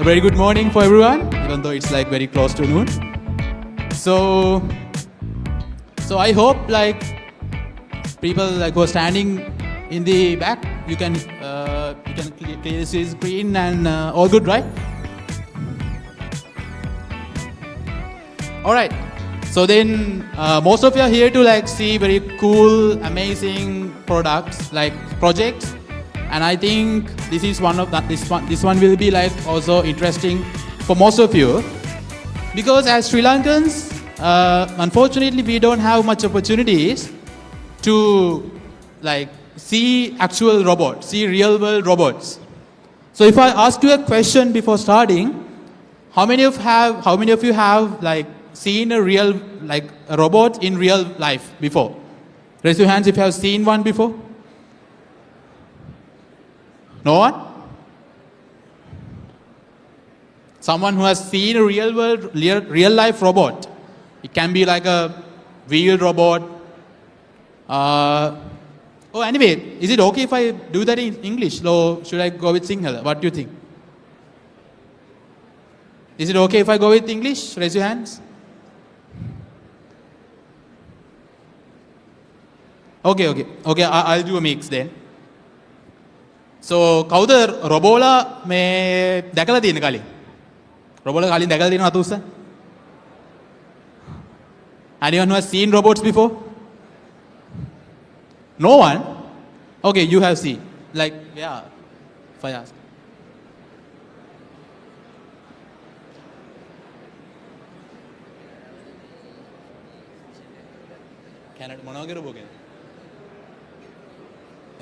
A very good morning for everyone, even though it's like very close to noon. So I hope like people like who are standing in the back, you can clearly see screen and all good, right? All right. So then most of you are here to like see very cool, amazing products like projects. And I think this is one of that. This one will be like also interesting for most of you, because as Sri Lankans, unfortunately, we don't have much opportunities to like see actual robots, see real world robots. So if I ask you a question before starting, how many of you have like seen a real like a robot in real life before? Raise your hands if you have seen one before. No one? Someone who has seen a real life robot. It can be like a wheeled robot. Anyway, is it okay if I do that in English? Or should I go with Sinhala? What do you think? Is it okay if I go with English? Raise your hands. Okay, I'll do a mix then. So කවුද රොබෝලා මේ දැකලා තියෙන කලින්? රොබෝලා කලින් දැකලා තියෙනවද අත උස්ස? Anyone who has seen robots before? No one? Okay, you have seen. Like, yeah, if I ask. Canada, මොනවගේ රොබෝ ගැන?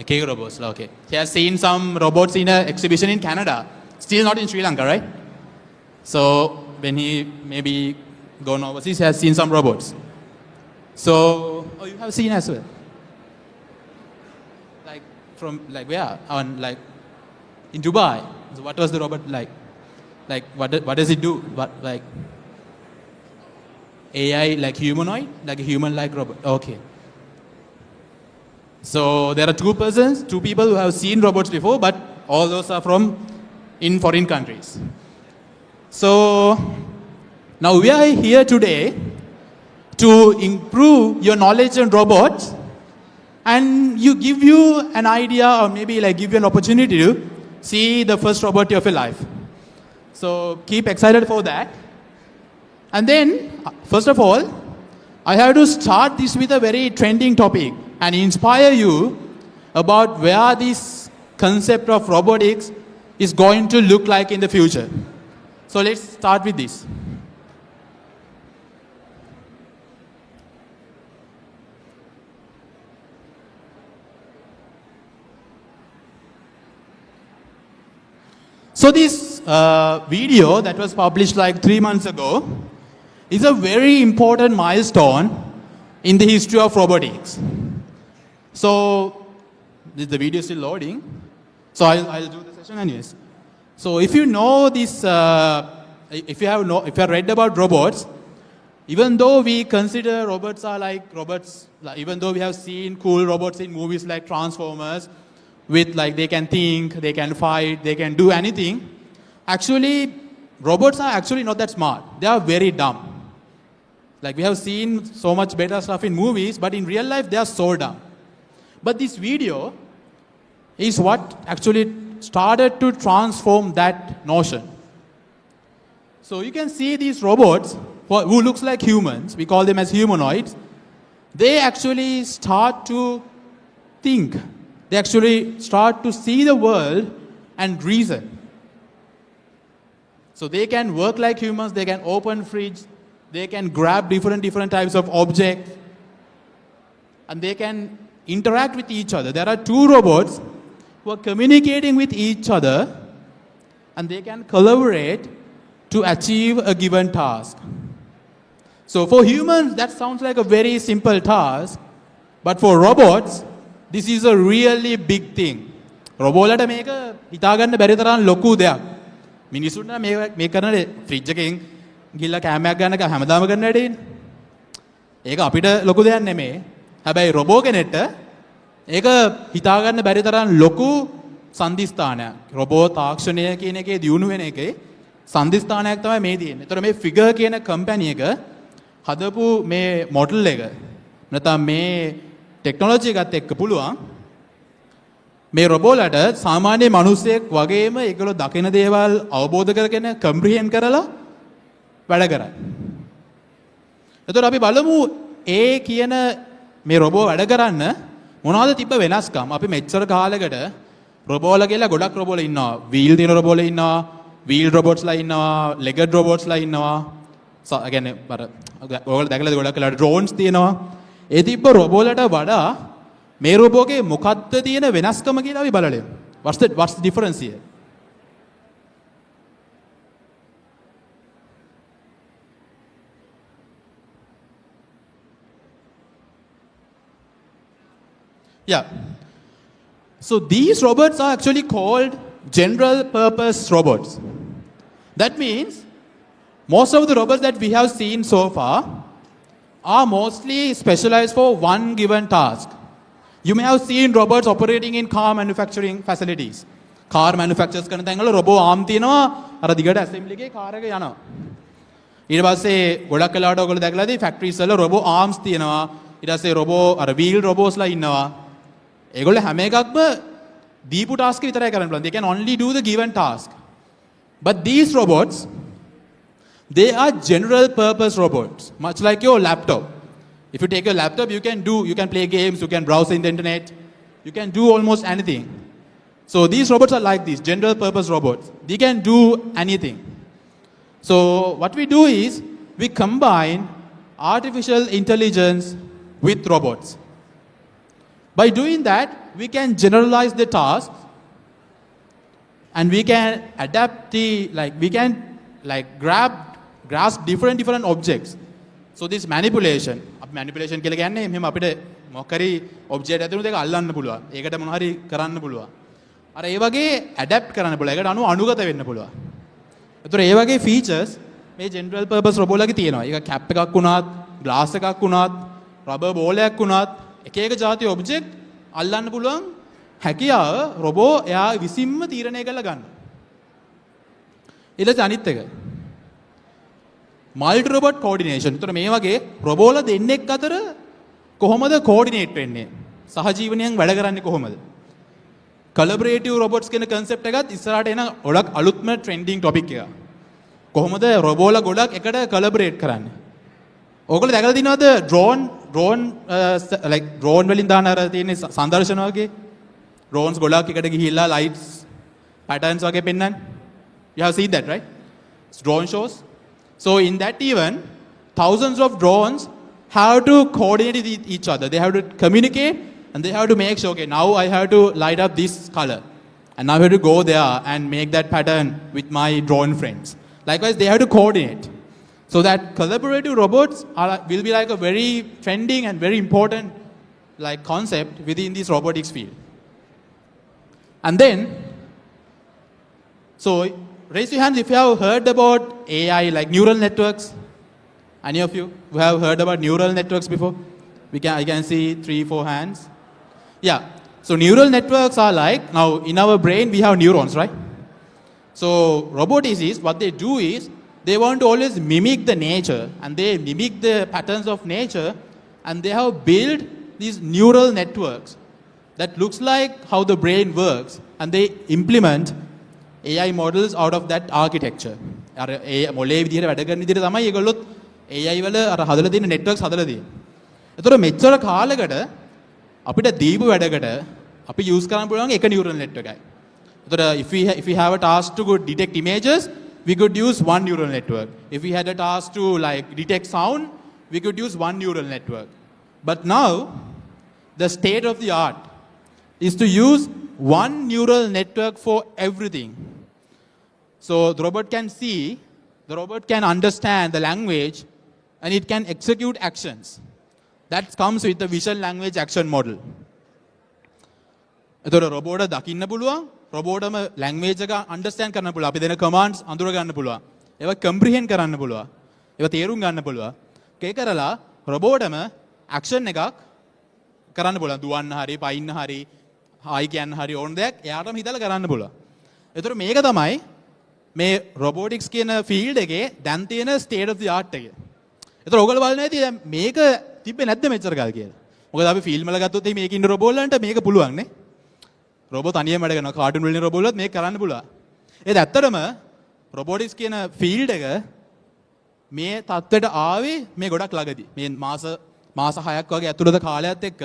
Kega robots, okay. He has seen some robots in an exhibition in Canada, still not in Sri Lanka, right? So when he maybe gone overseas, he has seen some robots. So, you have seen as well? Like from like where? On like in Dubai. So what was the robot like? Like what does it do? What like AI like humanoid, like a human-like robot? Okay. So there are two people who have seen robots before, but all those are from in foreign countries. So now we are here today to improve your knowledge on robots and give you an idea, or maybe like give you an opportunity to see the first robot of your life. So keep excited for that. And then, first of all, I have to start this with a very trending topic and inspire you about where this concept of robotics is going to look like in the future. So let's start with this. So this video that was published like 3 months ago is a very important milestone in the history of robotics. So, is the video still loading? So I'll do the session anyways. So if you know this, if you have read about robots, even though we consider robots are like robots, even though we have seen cool robots in movies like Transformers, with like they can think, they can fight, they can do anything, actually robots are actually not that smart. They are very dumb. Like we have seen so much better stuff in movies, but in real life they are so dumb. But this video is what actually started to transform that notion. So you can see these robots who looks like humans, we call them as humanoids, they actually start to think. They actually start to see the world and reason. So they can work like humans, they can open fridge, they can grab different types of objects, and they can interact with each other. There are two robots who are communicating with each other, and they can collaborate to achieve a given task. So for humans, that sounds like a very simple task, but for robots, this is a really big thing. රොබෝලට මේක හිතාගන්න බැරි තරම් ලොකු දෙයක්. මිනිස්සුන්ට මේක කරන්නේ fridge එකෙන් ගිහලා කැමයක් ගන්නක හැමදාම කරන වැඩේනේ. ඒක අපිට ලොකු දෙයක් නෙමෙයි. හැබැයි රොබෝ කෙනෙක්ට ඒක හිතාගන්න බැරි තරම් ලොකු සම්දිස්ථානයක්. රොබෝ තාක්ෂණය කියන එකේ දියුණු වෙන එකේ සන්ධිස්ථානයක් තමයි මේ තියෙන්නේ. ඒතර මේ ෆිගර් කියන කම්පැනි එක හදපු මේ මොඩල් එක නැත්නම් මේ ටෙක්නොලොජි එකත් එක්ක පුළුවන් මේ රොබෝලට සාමාන්‍ය මිනිස්සෙක් වගේම ඒගොල්ලෝ දකින දේවල් අවබෝධ කරගෙන කම්ප්‍රිහෙන්ඩ් කරලා වැඩ කරයි. එතකොට අපි බලමු ඒ කියන මේ රොබෝ වැඩ කරන්න මොනවද තිබ්බ වෙනස්කම්. අපි මෙච්චර කාලයකට රොබෝලා කියලා ගොඩක් රොබෝලා ඉන්නවා. වීල් තියෙන රොබෝලා ඉන්නවා. වීල් රොබොට්ස්ලා ඉන්නවා. ලෙගඩ් රොබොට්ස්ලා ඉන්නවා. කියන්නේ අර ඔයගොල්ලෝ දැකලාද ගොඩක් වෙලාවට ඩ්‍රෝන්ස් තියෙනවා. ඒ තිබ්බ රොබෝලට වඩා මේ රොබෝගේ මොකද්ද තියෙන වෙනස්කම කියලා අපි බලලෙමු. What's the difference here? Yeah. So these robots are actually called general purpose robots. That means most of the robots that we have seen so far are mostly specialized for one given task. You may have seen robots operating in car manufacturing facilities. Car manufacturers කරන තැන්වල robot arm තියෙනවා අර දිගට assembly එකේ car එක යනවා. ඊට පස්සේ ගොඩක් වෙලාවට ඔයගොල්ලෝ දැකලාදී factories වල robot arms තියෙනවා. ඊට පස්සේ robot අර wheel robots ලා ඉන්නවා. ඒගොල්ලෝ හැම එකක්ම දීපු task විතරයි කරන්න පුළුවන්. They can only do the given task. But these robots, they are general purpose robots, much like your laptop. If you take your laptop, you can play games, you can browse in the internet, you can do almost anything. So these robots are like these, general purpose robots. They can do anything. So what we do is, we combine artificial intelligence with robots. By doing that, we can generalize the tasks and we can adapt we can grasp different objects. So this manipulation කියලා කියන්නේ මෙහෙම අපිට මොකක් හරි object ඇතුළත ඒක අල්ලන්න පුළුවන්. ඒකට මොනවා හරි කරන්න පුළුවන්. අර ඒ වගේ ඇඩැප්ට් කරන්න පුළුවන්. ඒකට අනුගත වෙන්න පුළුවන්. ඒතර ඒ වගේ ෆීචර්ස් මේ ජෙනරල් පර්පස් රොබෝලගේ තියෙනවා. ඒක කැප් එකක් වුණත්, ග්ලාස් එකක් වුණත්, රබර් බෝලයක් වුණත් එක එක જાති ඔබ්ජෙක්ට් අල්ලන්න පුළුවන් හැකියාව රොබෝ එයා විසින්ම තීරණය කරලා ගන්නවා. ඊළඟ අනිත් එක මල්ටි රොබොට් කෝඩිනේෂන්. ඒතර මේ වගේ රොබෝලා දෙන්නෙක් අතර කොහොමද කෝඩිනේට් වෙන්නේ? සහජීවනයෙන් වැඩ කරන්නේ කොහොමද? කොලැබොරේටිව් රොබොට්ස් කියන concept එකත් ඉස්සරහට එන ගොඩක් අලුත්ම ට්‍රෙන්ඩින් ටොපික් එකක්. කොහොමද රොබෝලා ගොඩක් එකට කොලැබොරේට් කරන්නේ? ඕගොල්ලෝ දැකලා තියෙනවද ඩ්‍රෝන් වලින් දාන අර තියෙන සංදර්ශන වගේ? drones ගොඩක් එකට ගිහිල්ලා lights patterns වගේ පෙන්නන්නේ. You have seen that, right? It's drone shows. So in that event, thousands of drones have to coordinate with each other. They have to communicate and they have to make sure, okay, now I have to light up this color. And now I have to go there and make that pattern with my drone friends. Likewise, they have to coordinate. So that collaborative robots will be like a very trending and very important concept within this robotics field. And then, so raise your hands if you have heard about AI, like neural networks. Any of you who have heard about neural networks before? I can see 3-4 hands. Yeah. So neural networks are like, now in our brain we have neurons, right? So robotics is, what they do is, they want to always mimic the nature and they mimic the patterns of nature and they have built these neural networks that looks like how the brain works and they implement AI models out of that architecture. අර ඒ මොලේ විදිහට වැඩ කරන විදිහට තමයි ඒගොල්ලොත් AI වල අර හදලා තියෙන networks හදලා තියෙන්නේ. ඒතර මෙච්චර කාලයකට අපිට දීපු වැඩකට අපි use කරන්න පුළුවන් එක neural network එකයි. ඒතර if we have a task to go detect images, we could use one neural network. If we had a task to detect sound, we could use one neural network. But now, the state of the art is to use one neural network for everything. So the robot can see, the robot can understand the language, and it can execute actions. That comes with the vision language action model. එතකොට රොබෝට දකින්න පුළුවන්, රොබෝටම language එක understand කරන්න පුළුවන්. අපි දෙන commands අඳුර ගන්න පුළුවන්. ඒවා කම්ප්‍රිහෙන්ඩ් කරන්න පුළුවන්. ඒවා තේරුම් ගන්න පුළුවන්. ඒක කරලා රොබෝටම ඇක්ෂන් එකක් කරන්න පුළුවන්. දුවන්න හරි, පයින්න හරි, හායි කියන්න හරි ඕන දෙයක් එයාටම හිතලා කරන්න පුළුවන්. ඒතර මේක තමයි මේ robotics කියන field එකේ දැන් තියෙන state of the art එක. ඒතර ඔයගොල්ලෝ බලන්නේ නැති දැන් මේක තිබ්බේ නැද්ද මෙච්චර කාල කියලා. මොකද අපි ෆිල්ම් වල ගත්තොත් මේක ඉන්න රොබෝට් වලන්ට මේක පුළුවන් නේ. රොබෝ තනියම වැඩ කරනවා. කාටුන් වලින් රොබෝට් වලත් මේක කරන්න පුළුවන්. ඒත් ඇත්තටම robotics කියන field එක මේ තත්ත්වයට ආවේ මේ ගොඩක් ළඟදී. මේ මාස 6ක් වගේ ඇතුළත කාලයත් එක්ක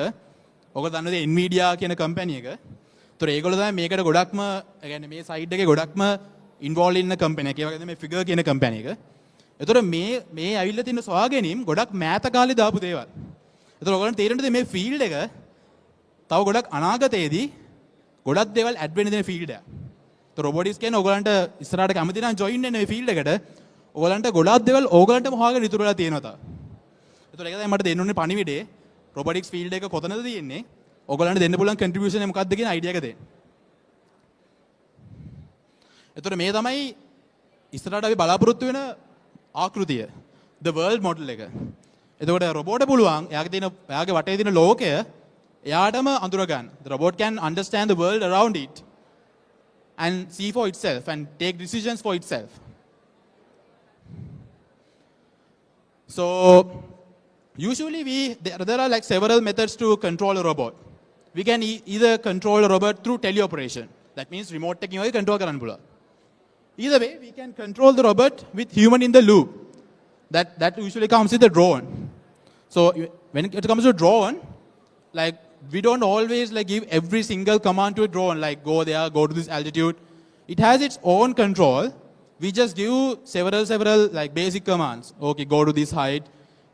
ඔයගොල්ලෝ දන්නද Nvidia කියන කම්පැනි එක. ඒතර ඒගොල්ලෝ තමයි මේකට ගොඩක්ම ඒ කියන්නේ මේ සයිඩ් එකේ ගොඩක්ම ඉන්වෝල්ව් ඉන්න කම්පැනි එක. ඒ වගේම මේ Figure කියන කම්පැනි එක. ඒතර මේ ඇවිල්ලා තියෙන සොයාගැනීම් ගොඩක් මෑත කාලේ දාපු දේවල්. ඒතර ඔයගොල්ලන්ට තේරෙන්නද මේ ෆීල්ඩ් එක තව ගොඩක් අනාගතයේදී ගොඩක් දේවල් ඇඩ් වෙන්න දෙන ෆීල්ඩ් එකක්. ඒතර රොබොටික්ස් කියන්නේ ඔයගොල්ලන්ට ඉස්සරහට කැමති නම් ජොයින් වෙන්න මේ ෆීල්ඩ් එකට. ඔයගොල්ලන්ට ගොඩක් දේවල් ඕගොල්ලන්ටම හොයාගෙන ඉතුරු වෙලා තියෙනවා තා. ඒතර ඒක තමයි මට දෙන්න ඕනේ පණිවිඩේ. රොබොටික්ස් ෆීල්ඩ් එක කොතනද තියෙන්නේ? ඔයගොල්ලන්ට දෙන්න පුළුවන් කන්ට්‍රිබියුෂන් එක මොකක්ද කියන අයිඩියා එක දෙන්න. ඒතර මේ තමයි ඉස්සරහට අපි බලාපොරොත්තු වෙන ආකෘතිය. The world model එක. එතකොට රොබෝට පුළුවන් එයාගේ වටේ තියෙන ලෝකය එයාටම අඳුර ගන්න. The robot can understand the world around it and see for itself and take decisions for itself. So usually there are like several methods to control a robot. We can either control a robot through teleoperation. That means remote එකකින් වගේ control කරන්න පුළුවන්. Either way, we can control the robot with human in the loop. That usually comes with a drone. So when it comes to drone, like we don't always like give every single command to a drone, like go there, go to this altitude. It has its own control. We just give several like basic commands. Okay, go to this height,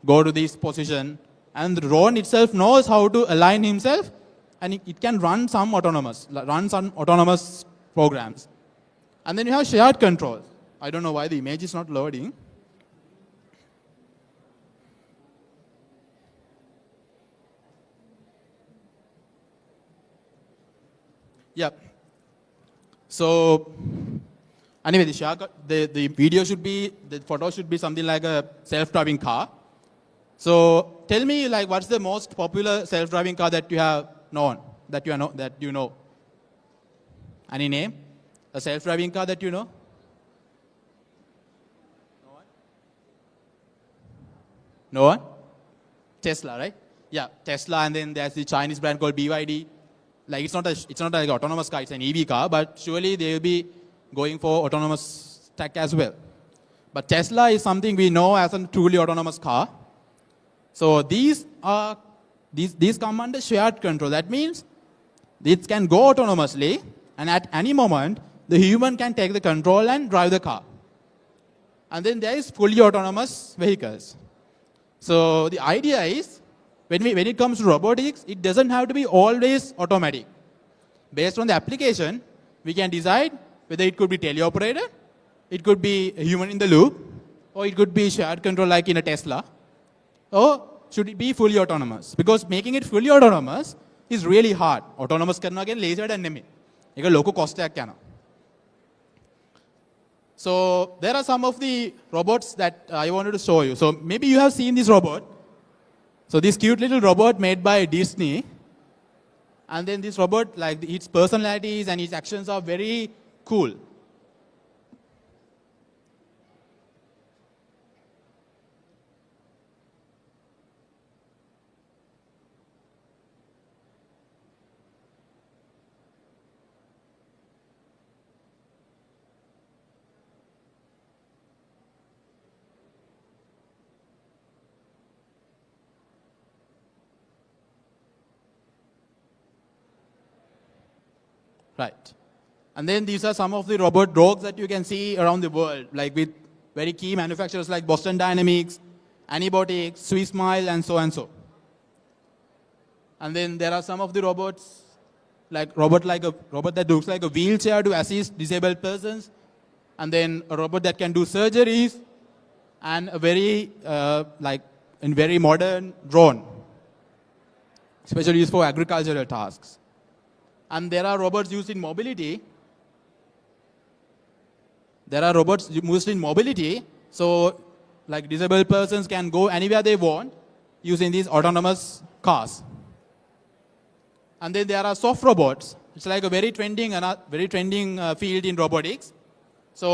go to this position, and the drone itself knows how to align himself, and it can run some autonomous programs. And then you have shared control. I don't know why the image is not loading. Yeah. So anyway, the video should be, the photo should be something like a self-driving car. So tell me, like, what's the most popular self-driving car that you have known, that you know? Any name? A self-driving car that you know? No one? Tesla, right? Yeah, Tesla, and then there's the Chinese brand called BYD. Like it's not like an autonomous car, it's an EV car, but surely they will be going for autonomous tech as well. But Tesla is something we know as a truly autonomous car. So these come under shared control. That means it can go autonomously, and at any moment the human can take the control and drive the car. And then there is fully autonomous vehicles. So the idea is, when it comes to robotics, it doesn't have to be always automatic. Based on the application, we can decide whether it could be teleoperated, it could be a human in the loop, or it could be shared control like in a Tesla, or should it be fully autonomous? Because making it fully autonomous is really hard. Autonomous කරනවා කියන්නේ ලේසි වැඩක් නෙමෙයි. ඒක ලොකු cost එකක් යනවා. So there are some of the robots that I wanted to show you. So maybe you have seen this robot. So this cute little robot made by Disney, and then this robot, like its personalities and its actions are very cool. Right. And then these are some of the robot dogs that you can see around the world, like with very key manufacturers like Boston Dynamics, Anybotics, Swissmile, and so and so. And then there are some of the robots, like a robot that looks like a wheelchair to assist disabled persons, and then a robot that can do surgeries, and a very modern drone, especially used for agricultural tasks. And there are robots used in mobility. So like disabled persons can go anywhere they want using these autonomous cars. And then there are soft robots. It's like a very trending field in robotics. So,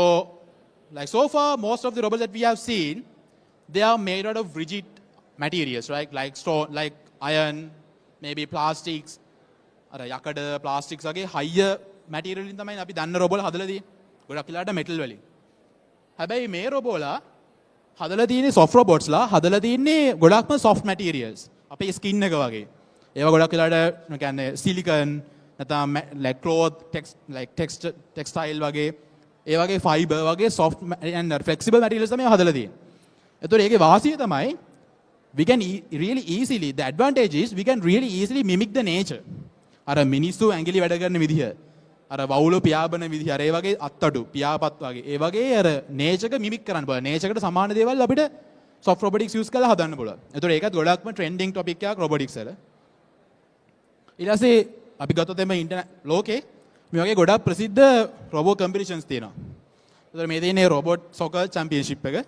like so far, most of the robots that we have seen, they are made out of rigid materials, right? Like stone, like iron, maybe plastics, අර යකඩ ප්ලාස්ටික්ස් වගේ higher material වලින් තමයි අපි දන්න රොබෝලා හදලා තියෙන්නේ. ගොඩක් වෙලාවට metal වලින්. හැබැයි මේ රොබෝලා හදලා තියෙන්නේ soft robots ලා හදලා තියෙන්නේ ගොඩක්ම soft materials. අපේ skin එක වගේ. ඒවා ගොඩක් වෙලාවට කියන්නේ silicon නැත්නම් like cloth like textile වගේ ඒ වගේ fiber වගේ soft and flexible materials තමයි හදලා තියෙන්නේ. ඒතකොට ඒකේ වාසිය තමයි we can really easily, the advantage is we can really easily mimic the nature. අර මිනිස්සු ඇඟිලි වැඩ කරන විදිහ, අර වවුල පියාඹන විදිහ, අර ඒ වගේ අත්තඩු පියාපත් වගේ ඒ වගේ අර නේචර් එක මිමික් කරන්න පුළුවන්. නේචර් එකට සමාන දේවල් අපිට soft robotics use කරලා හදන්න පුළුවන්. ඒතකොට ඒකත් ගොඩක්ම trending topic එකක් robotics වල. ඊට පස්සේ අපි ගත්තොත් එimhe ලෝකේ මේ වගේ ගොඩක් ප්‍රසිද්ධ robot competitions තියෙනවා. ඒතකොට මේ තියෙන්නේ robot soccer championship එක.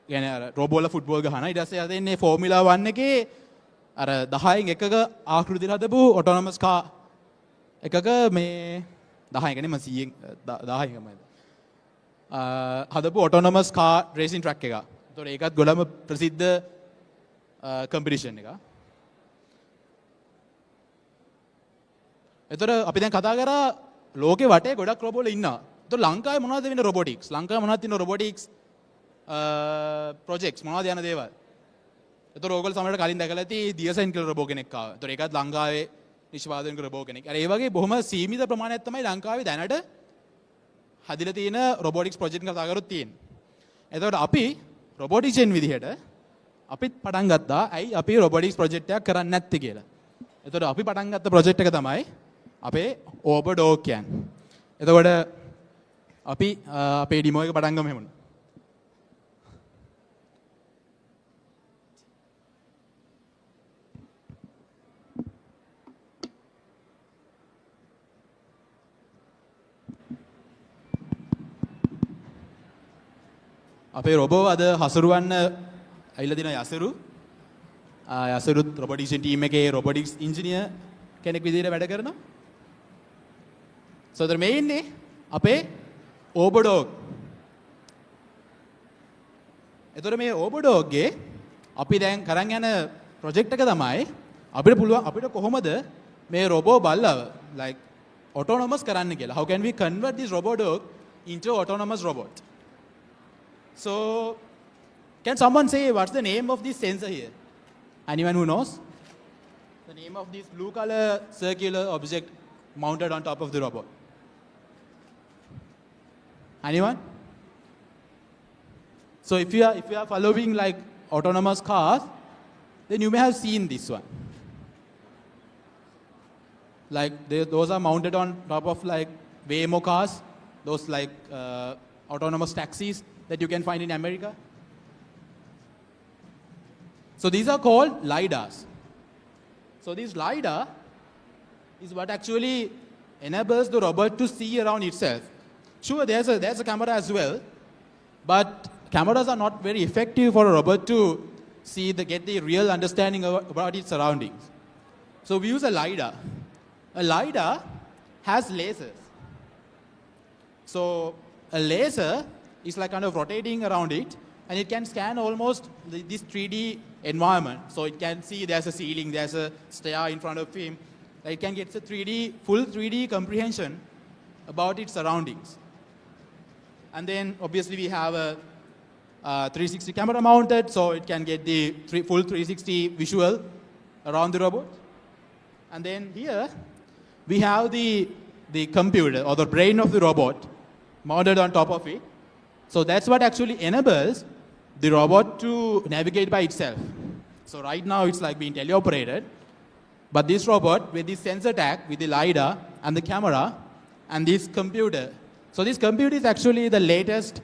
කියන්නේ අර රොබෝ වල ෆුට්බෝල් ගහනවා. ඊට පස්සේ තියෙන්නේ ෆෝමියුලා 1 එකේ අර 10න් එකක ආකෘතියට හදපු ඔටෝනොමස් කාර් එකක මේ 10 කියන්නේ 100න් 10න් තමයි. හදපු ඔටෝනොමස් කාර් රේසින් ට්‍රැක් එකක්. ඒතකොට ඒකත් ගොඩම ප්‍රසිද්ධ කම්පිටිෂන් එකක්. ඒතකොට අපි දැන් කතා කරා ලෝකේ වටේ ගොඩක් රොබෝල ඉන්නවා. ඒතකොට ලංකාවේ මොනවද වෙන්නේ රොබොටික්ස්? ලංකාවේ මොනවද තියෙන රොබොටික්ස් ප්‍රොජෙක්ට්ස් මොනවද යන දේවල්? ඒතකොට ඕගොල්ලෝ සමහරවිට කලින් දැකලා ඇති දියසෙන් කියලා රොබෝ කෙනෙක් ආවා. ඒතකොට ඒකත් ලංකාවේ නිෂ්පාදනය කරන රොබෝ කෙනෙක්. අර ඒ වගේ බොහොම සීමිත ප්‍රමාණයක් තමයි ලංකාවේ දැනට හදිලා තියෙන රොබොටික්ස් ප්‍රොජෙක්ට් කතා කරොත් තියෙන්නේ. එතකොට අපි රොබොටිෂන් විදිහට අපිත් පටන් ගත්තා. ඇයි අපි රොබොටික්ස් ප්‍රොජෙක්ට් එකක් කරන්නේ නැත්තේ කියලා. එතකොට අපි පටන් ගත්ත ප්‍රොජෙක්ට් එක තමයි අපේ ඕබඩෝග් කියන්නේ. එතකොට අපි අපේ ඩිමෝ එක පටන් ගමු එහෙමද? අපේ රොබෝ අද හසුරුවන්න ඇවිල්ලා දින යසරු. යසරුත් රොබොටික්ස් ටීම් එකේ රොබොටික්ස් ඉන්ජිනියර් කෙනෙක් විදිහට වැඩ කරනවා. සෝදර මේ ඉන්නේ අපේ ඕබඩෝග්. එතකොට මේ ඕබඩෝග්ගේ අපි දැන් කරන් යන ප්‍රොජෙක්ට් එක තමයි අපිට පුළුවන් අපිට කොහොමද මේ රොබෝ බල්ලව like autonomous කරන්න කියලා. How can we convert this robot dog into autonomous robot? So, can someone say what's the name of this sensor here? Anyone who knows? The name of this blue color circular object mounted on top of the robot. Anyone? So if you are following like autonomous cars, then you may have seen this one. Like those are mounted on top of like Waymo cars, those like autonomous taxis that you can find in America. So these are called LiDARs. So this LiDAR is what actually enables the robot to see around itself. Sure, there's a camera as well, but cameras are not very effective for a robot to get the real understanding about its surroundings. So we use a LiDAR. A LiDAR has lasers. So a laser is like kind of rotating around it, and it can scan almost this 3D environment. So it can see there's a ceiling, there's a stair in front of him. It can get full 3D comprehension about its surroundings. And then obviously we have a 360 camera mounted, so it can get the full 360 visual around the robot. And then here we have the computer or the brain of the robot mounted on top of it. So that's what actually enables the robot to navigate by itself. So right now it's like being teleoperated, but this robot with this sensor tag, with the LiDAR and the camera and this computer. So this computer is actually the latest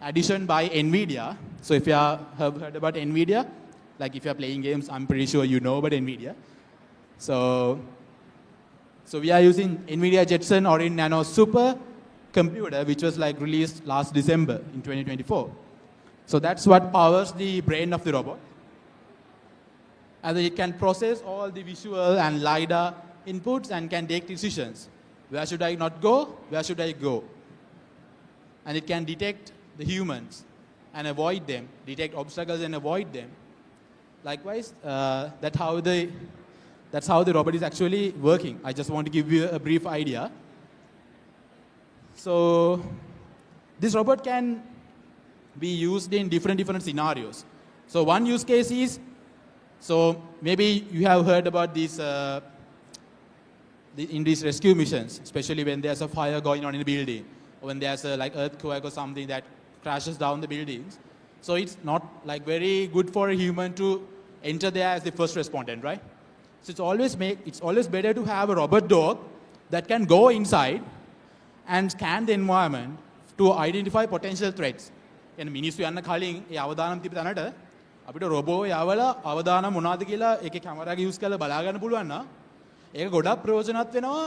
addition by NVIDIA. So if you have heard about NVIDIA, like if you are playing games, I'm pretty sure you know about NVIDIA. So we are using NVIDIA Jetson Orin Nano Super computer, which was like released last December in 2024. So that's what powers the brain of the robot. And it can process all the visual and LiDAR inputs and can take decisions. Where should I not go? Where should I go? and it can detect the humans and avoid them, detect obstacles and avoid them. Likewise, that's how the robot is actually working. I just want to give you a brief idea. So this robot can be used in different scenarios. So one use case is, so maybe you have heard about these in these rescue missions, especially when there's a fire going on in a building, or when there's a like earthquake or something that crashes down the buildings. So it's not like very good for a human to enter there as the first respondent, right? So it's always better to have a robot dog that can go inside and scan the environment to identify potential threats. එන මිනිස්සු යන්න කලින් ඒ අවදානම් තිබ්බ තැනට අපිට robot යවලා අවදානම් මොනවද කියලා ඒකේ කැමරා එක යූස් කරලා බලා ගන්න පුළුවන් නම් ඒක ගොඩක් ප්‍රයෝජනවත් වෙනවා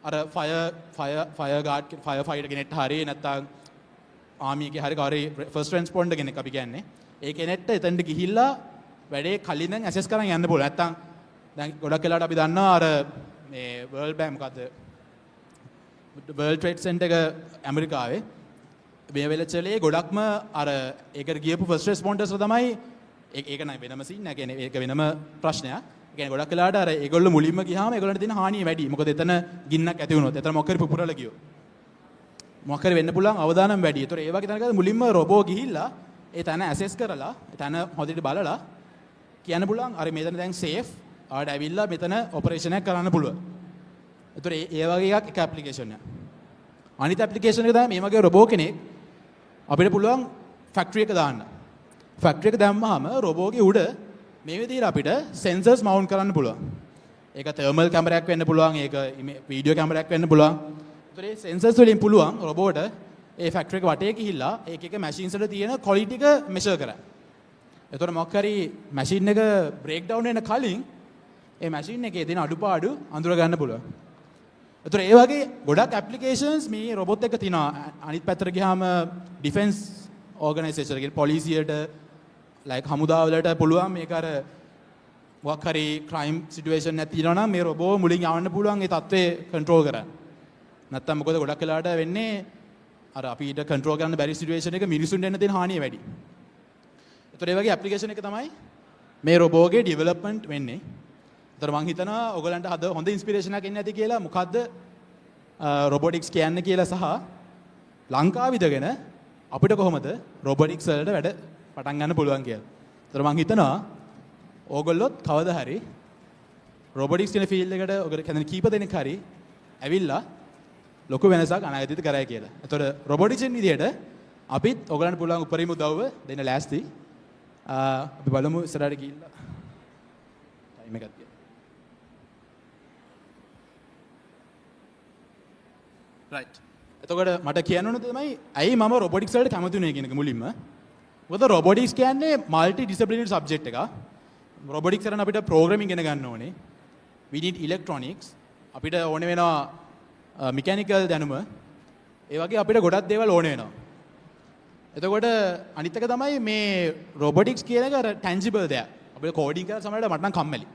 අර ෆයර් ෆයිටර් කෙනෙක්ට හරි නැත්නම් ආමි එකේ හරි කාරේ ෆස්ට් රෙස්පොන්ඩර් කෙනෙක් අපි කියන්නේ ඒ කෙනෙක්ට එතනට ගිහිල්ලා වැඩේ කලින් නම් ඇසස් කරන් යන්න පුළුවන් නැත්නම් දැන් ගොඩක් වෙලාවට අපි දන්නවා අර මේ වර්ල්ඩ් බැංක් මොකද්ද වර්ල්ඩ් ට්‍රේඩ් සෙන්ටර් එක ඇමරිකාවේ මේ වෙලචලේ ගොඩක්ම අර ඒකට ගියපු ෆස්ට් රෙස්පොන්ඩර්ස්ලා තමයි ඒක නයි වෙනම සීන් එක කියන්නේ ඒක වෙනම ප්‍රශ්නයක්. ඒ කියන්නේ ගොඩක් වෙලාවට අර ඒගොල්ලෝ මුලින්ම ගියාම ඒගොල්ලන්ට තියෙන හානිය වැඩි. මොකද එතන ගින්නක් ඇති වුණොත් එතන මොකක් හරි පුපුරලා ගියොත් මොකක් හරි වෙන්න පුළුවන් අවදානම් වැඩි. ඒතර ඒ වගේ තැනක මුලින්ම රොබෝ ගිහිල්ලා ඒ තැන ඇසෙස් කරලා ඒ තැන හොඳට බලලා කියන්න පුළුවන් අර මෙතන දැන් සේෆ් ආඩ ඇවිල්ලා මෙතන ඔපරේෂන් එකක් කරන්න පුළුවන්. ඒතර ඒ වගේ එකක් එක ඇප්ලිකේෂන් එකක්. අනිත් ඇප්ලිකේෂන් එක තමයි මේ වගේ රොබෝ කෙනෙක් අපිට පුළුවන් ෆැක්ටරි එක දාන්න. ෆැක්ටරි එක දැම්මහම රොබෝගේ උඩ මේ විදිහට අපිට සෙන්සර්ස් මවුන්ට් කරන්න පුළුවන්. ඒක තර්මල් කැමරාවක් වෙන්න පුළුවන්, ඒක වීඩියෝ කැමරාවක් වෙන්න පුළුවන්. ඒතර මේ සෙන්සර්ස් වලින් පුළුවන් රොබෝට ඒ ෆැක්ටරි එක වටේ ගිහිල්ලා එක මැෂින්ස් වල තියෙන ක්වොලිටි එක මෙෂර් කරන්න. ඒතර මොකක් හරි මැෂින් එක බ්‍රේක් ඩවුන් වෙන කලින් ඒ මැෂින් එකේ තියෙන අඩුපාඩු අඳුර ගන්න පුළුවන්. ඒතර ඒ වගේ ගොඩක් ඇප්ලිකේෂන්ස් මේ රොබොට් එක තියෙනවා. අනිත් පැත්තට ගියාම ඩිෆෙන්ස් ඕගනයිසේෂන් එකේ පොලිසියට ලයික් හමුදාවලට පුළුවන් මේක අර මොකක් හරි ක්‍රයිම් සිටුේෂන් එකක් තියෙනවා නම් මේ රොබෝ මුලින් යවන්න පුළුවන් ඒ තත්ත්වය කන්ට්‍රෝල් කරන්න. නැත්තම් මොකද ගොඩක් වෙලාවට වෙන්නේ අර අපිට කන්ට්‍රෝල් කරන්න බැරි සිටුේෂන් එක මිනිසුන්ට එන්න තියෙන හානිය වැඩි. ඒතර ඒ වගේ ඇප්ලිකේෂන් එක තමයි මේ රොබෝගේ ඩෙවලොප්මන්ට් වෙන්නේ. ඒතර මම හිතනවා ඔයගලන්ට හොඳ ඉන්ස්පිරේෂන් එකක් එන්න ඇති කියලා මොකද්ද රොබොටික්ස් කියන්නේ කියලා සහ ලංකාව ඉදගෙන අපිට කොහොමද රොබොටික්ස් වලට වැඩ පටන් ගන්න පුළුවන් කියලා. ඒතර මම හිතනවා ඕගොල්ලොත් කවදා හරි රොබොටික්ස් කියන ෆීල්ඩ් එකට ඔයගොල්ලෝ කියන්නේ කීප දෙනෙක් හරි ඇවිල්ලා ලොකු වෙනසක් අනාගතයේද කරයි කියලා. ඒතර රොබොටික්ස් කියන විදිහට අපිත් ඔයගලන්ට පුළුවන් උපරිම උදව්ව දෙන්න ලෑස්ති. අපි බලමු ඉස්සරහට ගිහිල්ලා ටයිම් එකක් ගියා. රයිට්. එතකොට මට කියන්න ඕන තමයි ඇයි මම රොබොටික්ස් වලට කැමති වුනේ කියන එක මුලින්ම. මොකද රොබොටික්ස් කියන්නේ মালටි ඩිසිප්ලිනරි සබ්ජෙක්ට් එකක්. රොබොටික්ස් කරන අපිට ප්‍රෝග්‍රෑමින් ඉගෙන ගන්න ඕනේ. we need electronics. අපිට ඕනේ වෙනවා මෙකැනිකල් දැනුම. ඒ වගේ අපිට ගොඩක් දේවල් ඕනේ වෙනවා. එතකොට අනිත් එක තමයි මේ රොබොටික්ස් කියන එක අර ටැන්ජිබල් දෙයක්. අපිට කෝඩින් කරලා සමහරවිට මට නම් කම්මැලි.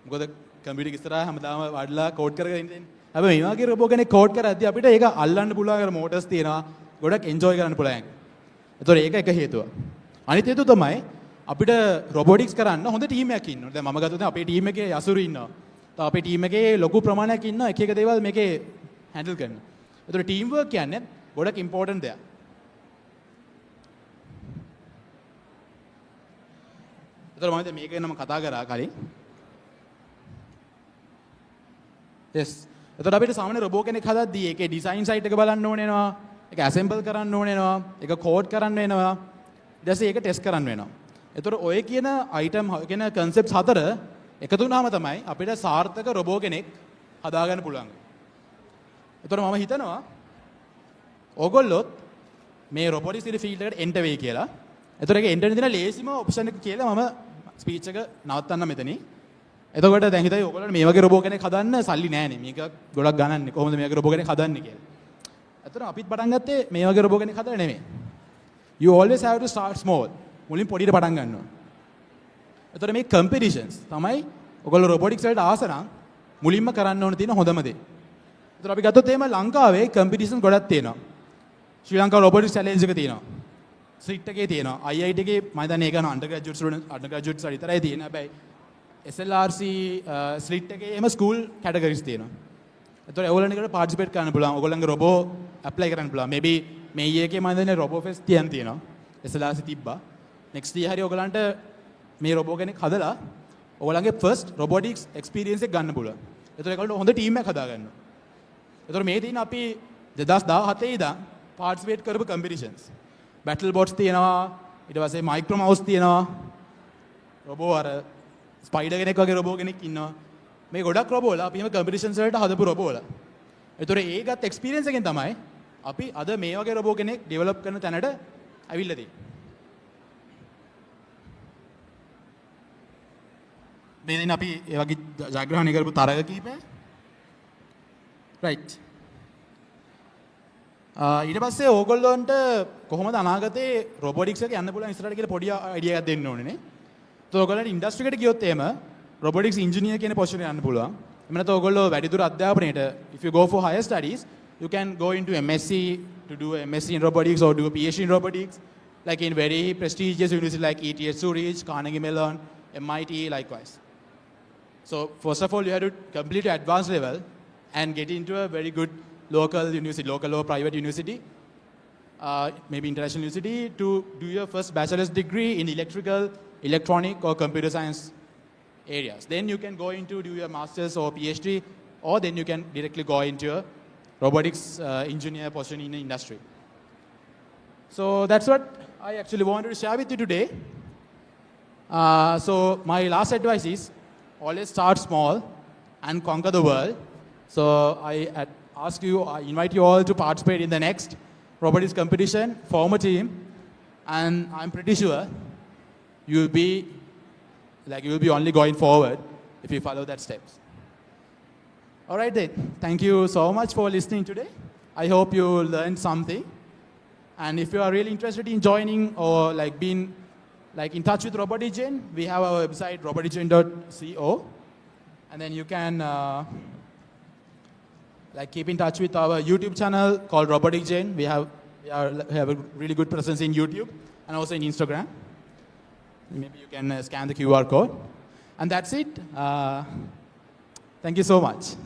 මොකද කම්පියුටර් එක ඉස්සරහා හැමදාම වඩලා කෝඩ් කරගෙන ඉන්නේ. හැබැයි මේ වගේ රොබෝ කෙනෙක් කෝඩ් කරද්දී අපිට ඒක අල්ලන්න පුළුවන් අර මෝටර්ස් තියෙනවා. ගොඩක් එන්ජොයි කරන්න පුළුවන්. ඒතකොට ඒක එක හේතුව. අනිත් හේතුව තමයි අපිට රොබොටික්ස් කරන්න හොඳ ටීම් එකක් ඉන්න ඕනේ. දැන් මම ගත්තොත් අපේ ටීම් එකේ යසුරු ඉන්නවා. තව අපේ ටීම් එකේ ලොකු ප්‍රමාණයක් ඉන්නවා එක දේවල් මේකේ හැන්ඩල් කරන්න. ඒතකොට ටීම් වර්ක් කියන්නේ ගොඩක් ඉම්පෝටන්ට් දෙයක්. ඒතකොට මම මේක ගැන කතා කරා කලින්. yes. එතකොට අපිට සාමාන්‍ය රොබෝ කෙනෙක් හදද්දී ඒකේ ඩිසයින් සයිට් එක බලන්න ඕනේ වෙනවා. ඒක ඇසෙම්බල් කරන්න ඕනේ වෙනවා. ඒක කෝඩ් කරන්න වෙනවා. ඊට පස්සේ ඒක ටෙස්ට් කරන්න වෙනවා. එතකොට ඔය කියන අයිටම් කියන කන්සෙප්ට්ස් හතර එකතු වුණාම තමයි අපිට සාර්ථක රොබෝ කෙනෙක් හදාගන්න පුළුවන්. එතකොට මම හිතනවා ඕගොල්ලොත් මේ රොබොටික්ස් ඉරි ෆීල්ඩ් එකට එන්ටර් වෙයි කියලා. එතකොට ඒක එන්ටර් වෙන ලේසිම ඔප්ෂන් එක කියලා මම ස්පීච් එක නවත්තන්න මෙතනින්. එතකොට දැන් හිතයි ඔයගොල්ලෝ මේ වගේ රොබෝ කෙනෙක් හදන්න සල්ලි නැහැනේ. මේක ගොඩක් ගණන්නේ. කොහොමද මේ වගේ රොබෝ කෙනෙක් හදන්නේ කියලා. එතකොට අපිත් පටන් ගත්තේ මේ වගේ රොබෝ කෙනෙක් හදලා නෙමෙයි. You always have to start small. මුලින් පොඩියට පටන් ගන්න ඕන. එතකොට මේ කම්පිටිෂන්ස් තමයි ඔයගොල්ලෝ රොබොටික්ස් වලට ආස නම් මුලින්ම කරන්න ඕන තියෙන හොඳම දේ. එතකොට අපි ගත්තොත් එහෙම ලංකාවේ කම්පිටිෂන් ගොඩක් තියෙනවා. ශ්‍රී ලංකා රොබොටික්ස් චැලෙන්ජ් එක තියෙනවා. ස්ලිට් එකේ තියෙනවා. IIT එකේ මම දන්නේ ඒක අන්ඩර්ග්‍රැජුවේට්ස් විතරයි තියෙන. හැබැයි SLRC ස්ලිට් එකේ එහෙම ස්කූල් කැටගරිස් තියෙනවා. ඒතකොට ඔයගොල්ලන්ට පාටිසිපේට් කරන්න පුළුවන්. ඔයගොල්ලන්ගේ රොබෝ ඇප්ලයි කරන්න පුළුවන්. මේබි මේ ඊයේ එකේ මම දන්නේ රොබෝ ෆෙස්ට් තියෙනවා. SLRC තිබ්බා. next year හරි ඔයගොල්ලන්ට මේ රොබෝ කෙනෙක් හදලා ඔයගොල්ලන්ගේ first robotics experience එක ගන්න පුළුවන්. ඒතකොට ඒගොල්ලන්ට හොඳ ටීම් එකක් හදාගන්න. ඒතකොට මේ තියෙන අපි 2017 ඉඳන් පාටිසිපේට් කරපු කම්පිටිෂන්ස්. බැටල් බොට්ස් තියෙනවා. ඊට පස්සේ මයික්‍රෝ මවුස් තියෙනවා. රොබෝ අර ස්පයිඩර් කෙනෙක් වගේ රොබෝ කෙනෙක් ඉන්නවා. මේ ගොඩක් රොබෝ වල අපි එහෙම කම්පිටිෂන්ස් වලට හදපු රොබෝ වල. ඒතකොට ඒකත් එක්ස්පීරියන්ස් එකෙන් තමයි අපි අද මේ වගේ රොබෝ කෙනෙක් ඩෙවලොප් කරන තැනට ඇවිල්ලා තියෙන්නේ. මේ දින අපි ඒ වගේ ජයග්‍රහණය කරපු තරග කීපය. right. ඊට පස්සේ ඕගොල්ලන්ට කොහොමද අනාගතේ රොබොටික්ස් එක යන්න පුළුවන් ඉස්සරහට කියලා පොඩි අයිඩියා එකක් දෙන්න ඕනේ නේ. તો ඔයගොල්ලන්ට ඉන්ඩස්ට්‍රි එකට ගියොත් එහෙම robotics engineer කියන පොසිෂන් එකට යන්න පුළුවන්. එහෙම නැත්නම් ඔයගොල්ලෝ වැඩිදුර අධ්‍යාපනයේට if you go for higher studies you can go into MSc to do a MSc in robotics or do a PhD in robotics like in very prestigious universities like ETH Zurich, Carnegie Mellon, MIT likewise. So first of all you have to complete your advanced level and get into a very good local university, local or private university, maybe international university to do your first bachelor's degree in electrical, electronic or computer science areas. Then you can go into do your master's or PhD, or then you can directly go into a robotics engineer position in the industry. So that's what I actually wanted to share with you today. So my last advice is always start small and conquer the world. So I invite you all to participate in the next robotics competition, form a team, and I'm pretty sure you will be only going forward if you follow that steps. All right then, thank you so much for listening today. I hope you learned something. And if you are really interested in joining or being in touch with RoboticGen, we have our website roboticgen.co, and then you can keep in touch with our YouTube channel called RoboticGen. We have a really good presence in YouTube and also in Instagram. Maybe you can scan the QR code. And that's it. Thank you so much.